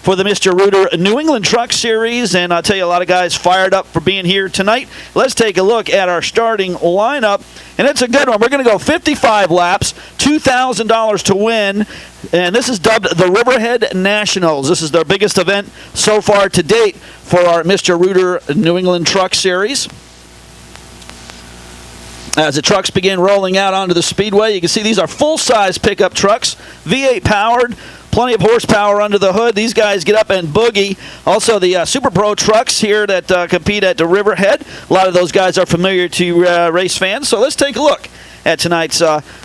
for the Mr.Rooter New England Truck Series, and I'll tell you, a lot of guys fired up for being here tonight. Let's take a look at our starting lineup, and it's a good one. We're going to go 55 laps, $2,000 to win, and this is dubbed the Riverhead Nationals. This is their biggest event so far to date for our Mr.Rooter New England Truck Series. As the trucks begin rolling out onto the speedway, you can see these are full-size pickup trucks, V8 powered, plenty of horsepower under the hood. These guys get up and boogie. Also, the Super Pro trucks here that compete at the Riverhead. A lot of those guys are familiar to race fans. So let's take a look at tonight's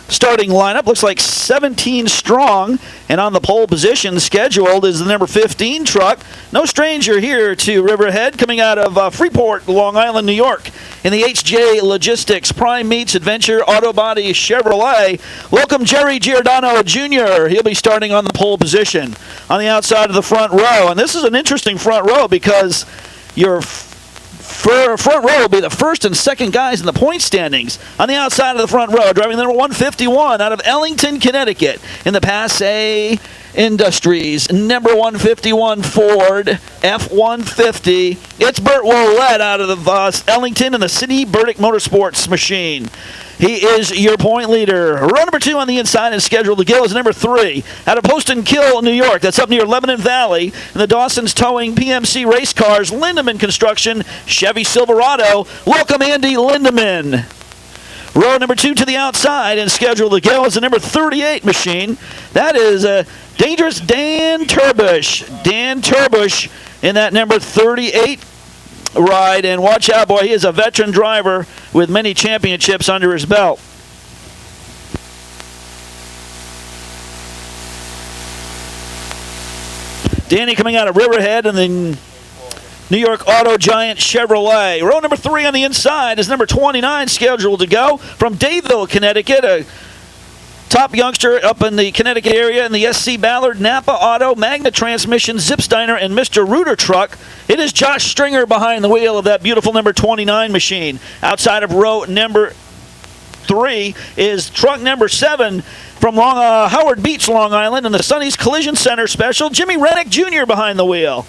starting lineup. Looks like 17 strong, and on the pole position scheduled is the number 15 truck. No stranger here to Riverhead, coming out of Freeport, Long Island, New York, in the HJ Logistics Prime Meats Adventure Auto Body Chevrolet. Welcome Jerry Giordano Jr. He'll be starting on the pole position on the outside of the front row. And this is an interesting front row because your front row will be the first and second guys in the point standings. On the outside of the front row, driving the number 151 out of Ellington, Connecticut, in the Passay Industries, number 151 Ford F-150. It's Burt Willett out of Ellington in the City Burdick Motorsports machine. He is your point leader. Row number 2 on the inside and scheduled to go is number 3 out of Poston Kill, New York. That's up near Lebanon Valley. In the Dawson's Towing PMC Race Cars, Lindemann Construction, Chevy Silverado. Welcome Andy Lindemann. Row number 2 to the outside and scheduled to go is the number 38 machine. That is Dangerous Dan Turbush. Dan Turbush in that number 38 ride, and watch out, boy, he is a veteran driver with many championships under his belt. Danny coming out of Riverhead and the New York Auto Giant Chevrolet. Row number 3 on the inside is number 29 scheduled to go from Dayville, Connecticut, a top youngster up in the Connecticut area in the SC Ballard, Napa Auto, Magna Transmission, Zipsteiner, and Mr.Rooter truck. It is Josh Stringer behind the wheel of that beautiful number 29 machine. Outside of row number 3 is truck number 7 from Howard Beach, Long Island, in the Sonny's Collision Center Special, Jimmy Rennick Jr. behind the wheel.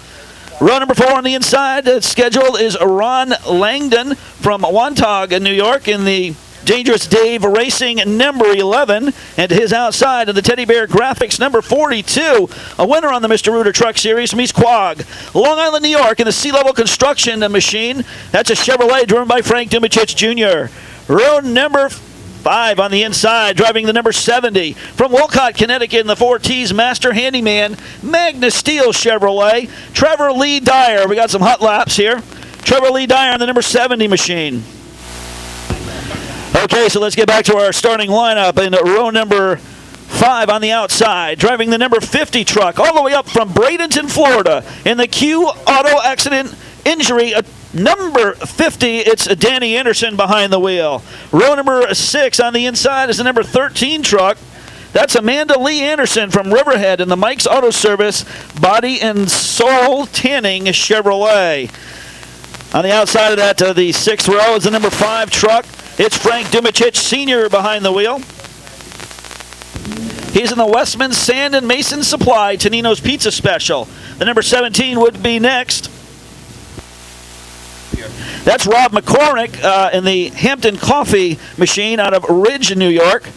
Row number 4 on the inside, the schedule is Ron Langdon from Wantagh, New York, in the Dangerous Dave Racing number 11, and to his outside of the Teddy Bear Graphics number 42, a winner on the Mr.Rooter Truck Series from East Quogue, Long Island, New York, in the Sea Level Construction machine. That's a Chevrolet driven by Frank Dumachich Jr. Row number 5 on the inside, driving the number 70 from Wolcott, Connecticut, in the 4Ts Master Handyman Magna Steel Chevrolet, Trevor Lee Dyer. We got some hot laps here. Trevor Lee Dyer on the number 70 machine. Okay, so let's get back to our starting lineup in row number 5 on the outside, driving the number 50 truck all the way up from Bradenton, Florida, in the Q Auto Accident Injury number 50. It's Danny Anderson behind the wheel. Row number 6 on the inside is the number 13 truck. That's Amanda Lee Anderson from Riverhead in the Mike's Auto Service Body and Soul Tanning Chevrolet. On the outside of that, the 6th row is the number 5 truck. It's Frank Dumachich Sr. behind the wheel. He's in the Westman Sand and Mason Supply Tonino's Pizza Special. The number 17 would be next. That's Rob McCormick in the Hampton Coffee machine out of Ridge, New York.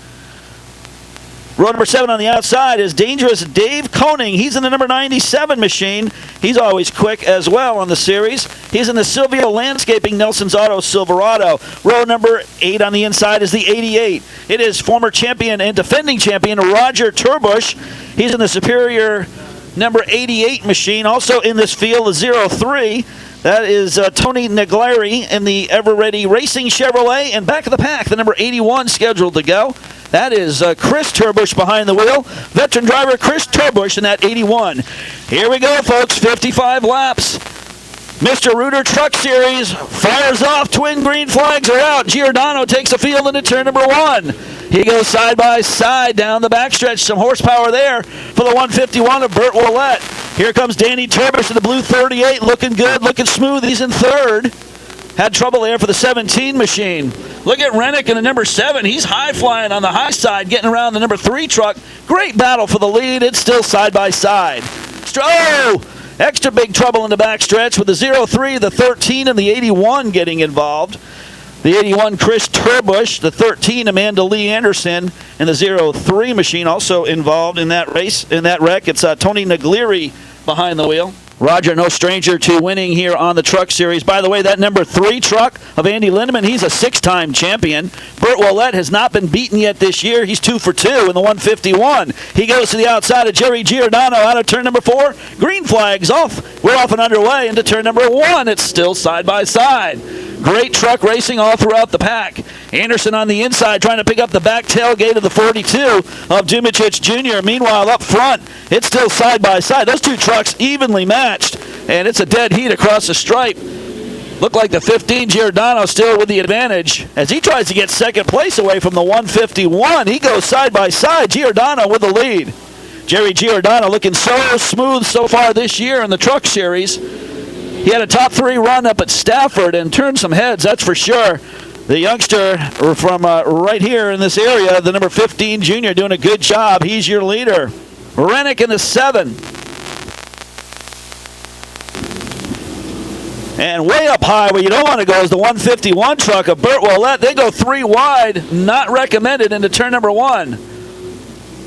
Row number 7 on the outside is Dangerous Dave Koning. He's in the number 97 machine. He's always quick as well on the series. He's in the Silvio Landscaping Nelson's Auto Silverado. Row number 8 on the inside is the 88. It is former champion and defending champion Roger Turbush. He's in the Superior number 88 machine. Also in this field, the 03. That is Tony Neglari in the Ever-Ready Racing Chevrolet. And back of the pack, the number 81 scheduled to go. That is Chris Turbush behind the wheel. Veteran driver Chris Turbush in that 81. Here we go, folks. 55 laps. Mr.Rooter Truck Series fires off. Twin green flags are out. Giordano takes the field into turn number 1. He goes side by side down the backstretch. Some horsepower there for the 151 of Burt Willett. Here comes Danny Turbush in the blue 38. Looking good, looking smooth. He's in 3rd. Had trouble there for the 17 machine. Look at Rennick in the number 7. He's high flying on the high side, getting around the number 3 truck. Great battle for the lead. It's still side by side. backstretch. Oh! Extra big trouble in the backstretch with the 03, the 13, and the 81 getting involved. The 81, Chris Turbush, the 13, Amanda Lee Anderson, and the 03 machine also involved in that race, in that wreck. It's Tony Naglieri behind the wheel. Roger, no stranger to winning here on the Truck Series. By the way, that number 3 truck of Andy Lindemann, he's a 6-time champion. Burt Willett has not been beaten yet this year. He's 2 for 2 in the 151. He goes to the outside of Jerry Giordano out of turn number 4. Green flags off. We're off and underway into turn number 1. It's still side by side. Great truck racing all throughout the pack. Anderson on the inside trying to pick up the back tailgate of the 42 of Dumicic Jr. Meanwhile, up front, it's still side by side. Those two trucks evenly matched, and it's a dead heat across the stripe. Look like the 15, Giordano, still with the advantage. As he tries to get second place away from the 151, he goes side by side. Giordano with the lead. Jerry Giordano looking so smooth so far this year in the Truck Series. He had a top 3 run up at Stafford and turned some heads, that's for sure. The youngster from right here in this area, the number 15 junior, doing a good job. He's your leader. Rennick in the 7. And way up high where you don't want to go is the 151 truck of Burt Willett. They go 3 wide, not recommended into turn number 1.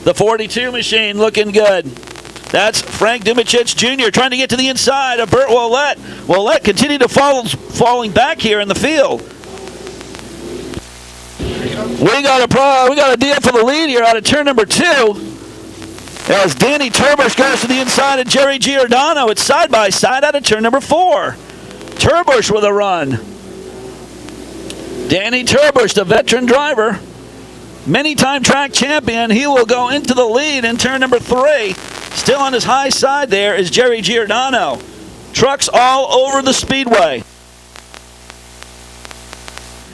The 42 machine looking good. That's Frank Dumicic Jr. trying to get to the inside of Burt Willett. Willett continued to falling back here in the field. We got a deal for the lead here out of turn number 2. As Danny Turbush goes to the inside of Jerry Giordano. It's side by side out of turn number 4. Turbush with a run. Danny Turbush, the veteran driver, many-time track champion. He will go into the lead in turn number 3. Still on his high side there is Jerry Giordano. Trucks all over the speedway.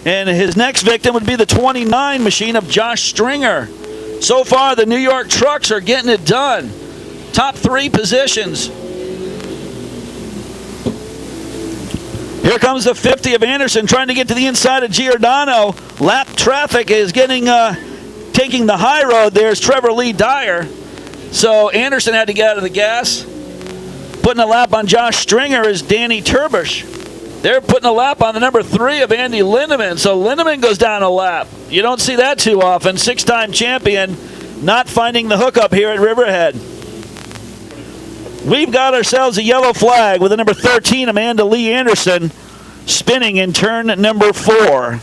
And his next victim would be the 29 machine of Josh Stringer. So far, the New York trucks are getting it done. Top 3 positions. Here comes the 50 of Anderson trying to get to the inside of Giordano. Lap traffic is taking the high road. There's Trevor Lee Dyer. So Anderson had to get out of the gas. Putting a lap on Josh Stringer is Danny Turbush. They're putting a lap on the number 3 of Andy Lindemann. So Lindemann goes down a lap. You don't see that too often. 6-time champion not finding the hookup here at Riverhead. We've got ourselves a yellow flag with the number 13, Amanda Lee Anderson, spinning in turn number 4.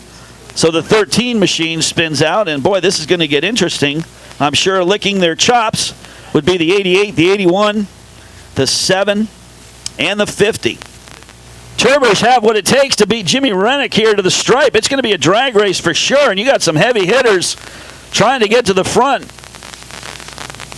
So the 13 machine spins out, and boy, this is going to get interesting. I'm sure licking their chops would be the 88, the 81, the 7, and the 50. Turbush have what it takes to beat Jimmy Rennick here to the stripe. It's going to be a drag race for sure, and you got some heavy hitters trying to get to the front.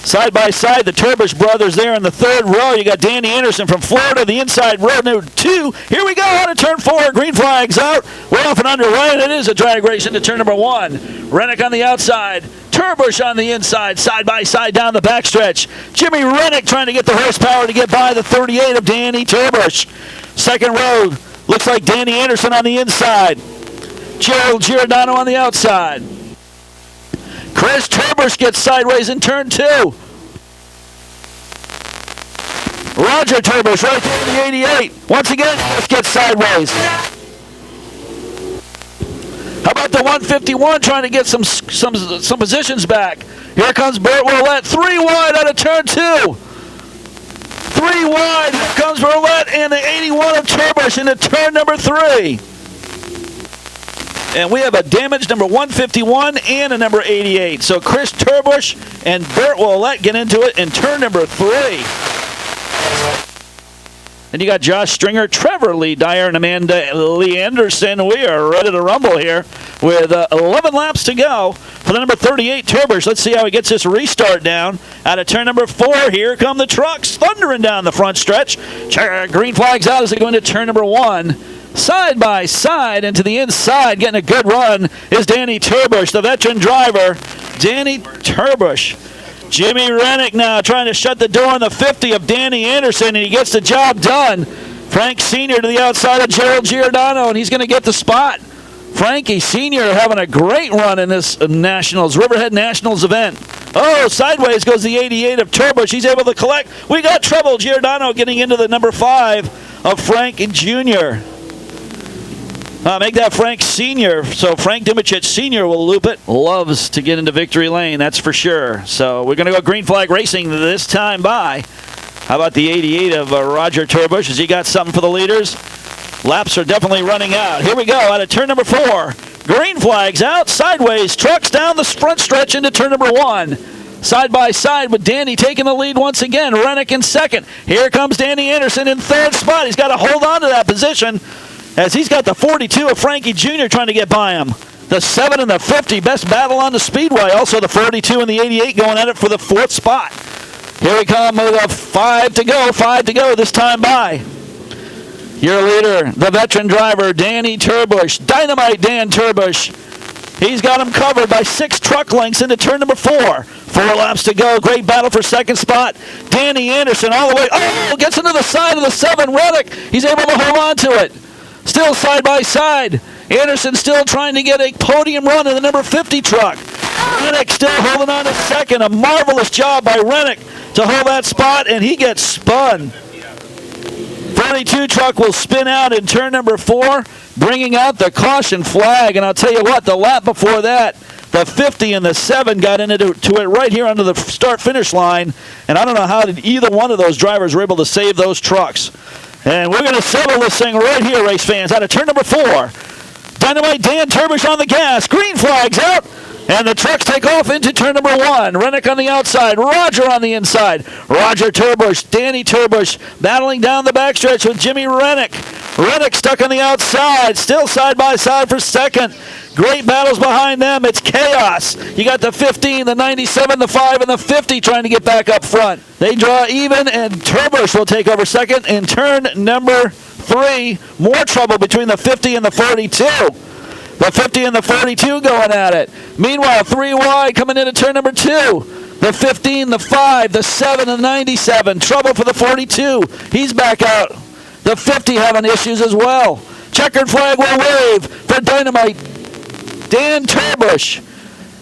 Side by side, the Turbush brothers there in the 3rd row. You got Danny Anderson from Florida, the inside road number 2. Here we go out of turn 4. Green flags out. We're off and underway, and it is a drag race into turn number 1. Rennick on the outside. Turbush on the inside, side by side down the backstretch. Jimmy Rennick trying to get the horsepower to get by the 38 of Danny Turbush. 2nd row, looks like Danny Anderson on the inside. Gerald Giordano on the outside. Chris Turbush gets sideways in turn 2. Roger Turbush right there in the 88. Once again, gets sideways. How about the 151 trying to get some positions back? Here comes Burt Willett. 3 wide out of turn 2. 3 wide. Here comes Willett and the 81 of Turbush into turn number 3. And we have a damaged number 151 and a number 88. So Chris Turbush and Burt Willett get into it in turn number 3. And you got Josh Stringer, Trevor Lee Dyer, and Amanda Lee Anderson. We are ready to rumble here with 11 laps to go for the number 38 Turbush. Let's see how he gets this restart down. Out of turn number 4, here come the trucks thundering down the front stretch. Green flags out as they go into turn number 1. Side by side into the inside, getting a good run is Danny Turbush, the veteran driver. Danny Turbush. Jimmy Rennick now trying to shut the door on the 50 of Danny Anderson, and he gets the job done. Frank Sr. to the outside of Gerald Giordano, and he's going to get the spot. Frankie Sr. having a great run in this Nationals, Riverhead Nationals event. Oh, sideways goes the 88 of Turbo. She's able to collect. We got trouble. Giordano getting into the number 5 of Frank Jr. Make that Frank Sr. So Frank Dumicic Sr. will loop it. Loves to get into victory lane, that's for sure. So we're going to go green flag racing this time by. How about the 88 of Roger Turbush? Has he got something for the leaders? Laps are definitely running out. Here we go out of turn number 4. Green flags out, sideways, trucks down the front stretch into turn number 1. Side by side with Danny taking the lead once again. Rennick in second. Here comes Danny Anderson in third spot. He's got to hold on to that position as he's got the 42 of Frankie Jr. trying to get by him. The 7 and the 50, best battle on the speedway. Also the 42 and the 88 going at it for the 4th spot. Here we come with a 5 to go this time by. Your leader, the veteran driver, Danny Turbush, Dynamite Dan Turbush. He's got him covered by 6 truck lengths into turn number 4. 4 laps to go. Great battle for second spot. Danny Anderson all the way. Oh, gets into the side of the 7. Reddick, he's able to hold on to it. Still side by side. Anderson still trying to get a podium run in the number 50 truck. Rennick still holding on to second. A marvelous job by Rennick to hold that spot, and he gets spun. 42 truck will spin out in turn number 4, bringing out the caution flag. And I'll tell you what, the lap before that, the 50 and the 7 got into it right here under the start-finish line. And I don't know how either one of those drivers were able to save those trucks. And we're going to settle this thing right here, race fans, out of turn number 4. Dynamite Dan Turbush on the gas. Green flags out. And the trucks take off into turn number 1. Rennick on the outside. Roger on the inside. Roger Turbush. Danny Turbush battling down the backstretch with Jimmy Rennick. Rennick stuck on the outside. Still side by side for second. Great battles behind them. It's chaos. You got the 15, the 97, the 5, and the 50 trying to get back up front. They draw even, and Turbush will take over second in turn number 3. More trouble between the 50 and the 42. The 50 and the 42 going at it. Meanwhile, 3 wide coming into turn number 2. The 15, the 5, the 7, and the 97. Trouble for the 42. He's back out. The 50 having issues as well. Checkered flag will wave for Dynamite Dan Turbush.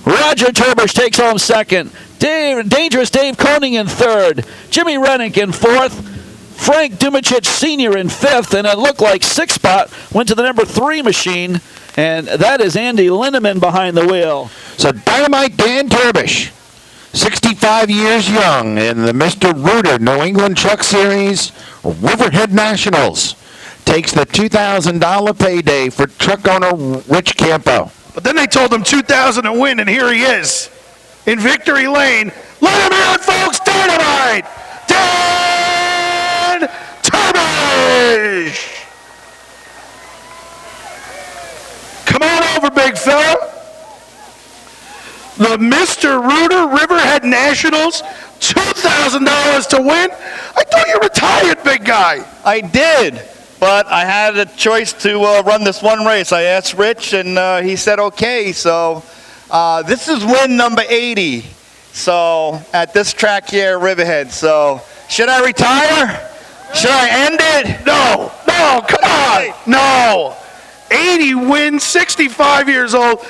Roger Turbush takes home second. Dangerous Dave Koenig in third. Jimmy Rennick in fourth. Frank Dumicic Sr. in fifth. And it looked like 6th spot went to the number 3 machine. And that is Andy Lindeman behind the wheel. So Dynamite Dan Turbush, 65 years young, in the Mr.Rooter New England Truck Series Riverhead Nationals, takes the $2,000 payday for truck owner Rich Campo. But then they told him 2,000 to win, and here he is in victory lane. Let him hear it, folks. Dynamite Dan Turbush. Come on over, big fella. The Mr.Rooter Riverhead Nationals, $2,000 to win. I thought you retired, big guy. I did, but I had a choice to run this one race. I asked Rich, and he said okay. So this is win number 80. So at this track here, Riverhead. So should I retire? Should I end it? No, come on. No. 80 wins, 65 years old.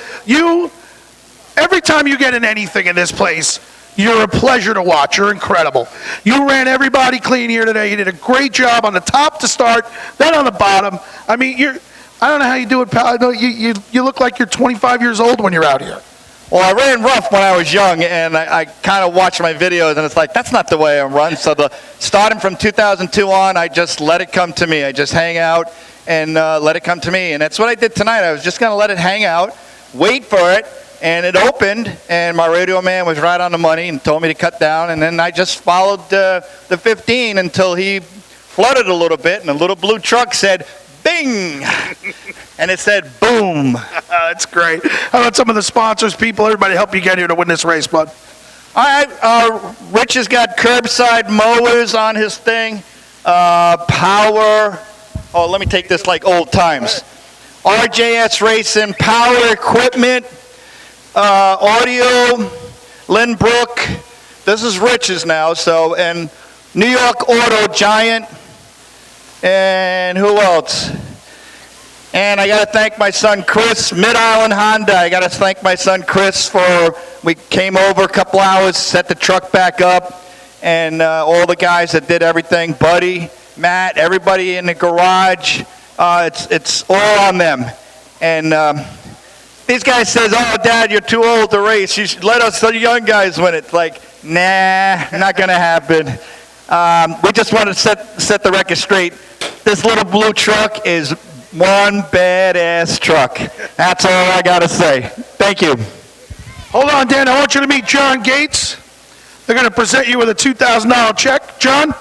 Every time you get in anything in this place, you're a pleasure to watch. You're incredible. You ran everybody clean here today. You did a great job on the top to start, then on the bottom. I mean, I don't know how you do it, pal. I know you look like you're 25 years old when you're out here. Well, I ran rough when I was young, and I kind of watch my videos, and it's like, that's not the way I run. So starting from 2002 on, I just let it come to me. I just hang out and let it come to me. And that's what I did tonight. I was just going to let it hang out, wait for it, and it opened, and my radio man was right on the money and told me to cut down, and then I just followed the 15 until he flooded a little bit, and a little blue truck said, bing, and it said boom. That's great. How about some of the sponsors, people, everybody help you get here to win this race, bud? All right, Rich has got curbside mowers on his thing, power. Oh, let me take this like old times. RJS Racing, power equipment, audio, Lynn Brook. This is Rich's now. So, and New York Auto Giant, and who else? And I got to thank my son Chris, Mid-Island Honda. I got to thank my son Chris we came over a couple hours, set the truck back up, and all the guys that did everything, Buddy, Matt, everybody in the garage. It's all on them. And these guys says, "Oh, Dad, you're too old to race. You should let us, the young guys, win it." It's like, nah, not going to happen. We just want to set the record straight. This little blue truck is one badass truck. That's all I got to say. Thank you. Hold on, Dan. I want you to meet John Gates. They're going to present you with a $2,000 check. John?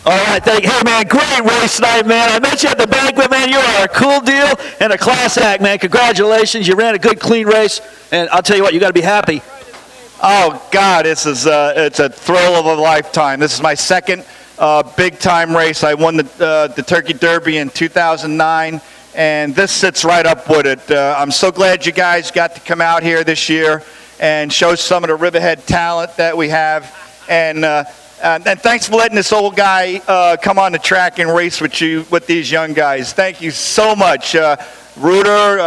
All right, thank you. Hey, man, great race tonight, man. I met you at the banquet, man. You are a cool deal and a class act, man. Congratulations. You ran a good, clean race, and I'll tell you what, you got to be happy. Oh, God, it's a thrill of a lifetime. This is my second big-time race. I won the Turkey Derby in 2009, and this sits right up with it. I'm so glad you guys got to come out here this year and show some of the Riverhead talent that we have. And thanks for letting this old guy come on the track and race with these young guys. Thank you so much. Rooter,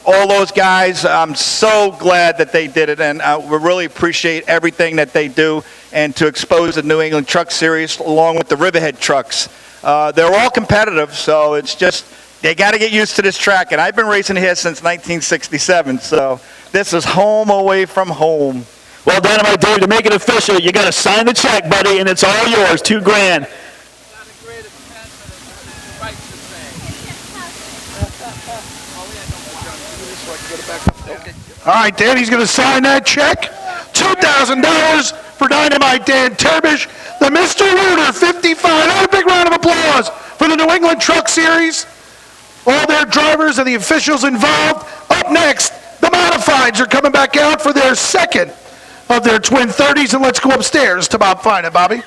all those guys, I'm so glad that they did it, and we really appreciate everything that they do, and to expose the New England Truck Series along with the Riverhead trucks. They're all competitive, so it's just, they got to get used to this track, and I've been racing here since 1967, so this is home away from home. Well, Dynamite Dave, to make it official, you got to sign the check, buddy, and it's all yours, $2,000. All right, Dan, he's going to sign that check. $2,000 for Dynamite Dan Turbish, the Mr.Rooter 55. Another big round of applause for the New England Truck Series. All their drivers and the officials involved. Up next, the Modifieds are coming back out for their second of their Twin 30s, and let's go upstairs to Bob Fina. Bobby?